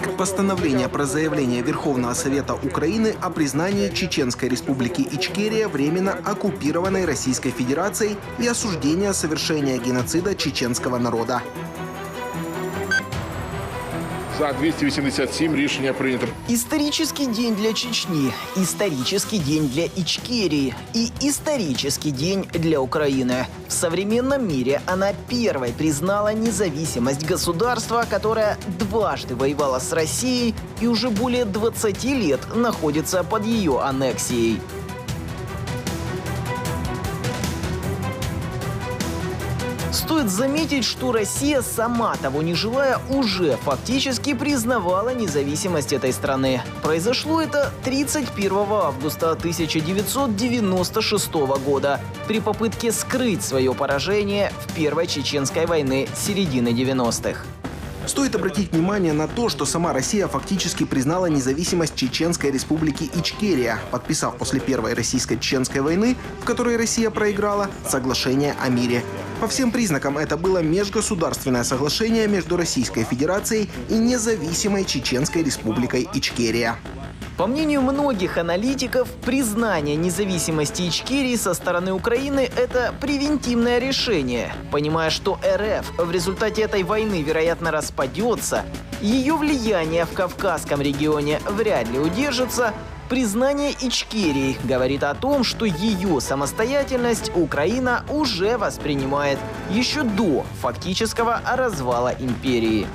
Проект постановления про заявление Верховного Совета Украины о признании Чеченской Республики Ичкерия временно оккупированной Российской Федерацией и осуждение совершения геноцида чеченского народа. За 287 рішення прийнято. Исторический день для Чечни, исторический день для Ичкерии и исторический день для Украины. В современном мире она первой признала независимость государства, которое дважды воевало с Россией и уже более 20 лет находится под ее аннексией. Стоит заметить, что Россия, сама того не желая, уже фактически признавала независимость этой страны. Произошло это 31 августа 1996 года при попытке скрыть свое поражение в Первой Чеченской войне середины 90-х. Стоит обратить внимание на то, что сама Россия фактически признала независимость Чеченской Республики Ичкерия, подписав после Первой российско-чеченской войны, в которой Россия проиграла, соглашение о мире. По всем признакам это было межгосударственное соглашение между Российской Федерацией и независимой Чеченской Республикой Ичкерия. По мнению многих аналитиков, признание независимости Ичкерии со стороны Украины – это превентивное решение. Понимая, что РФ в результате этой войны, вероятно, распадется, ее влияние в Кавказском регионе вряд ли удержится, признание Ичкерии говорит о том, что ее самостоятельность Украина уже воспринимает еще до фактического развала империи.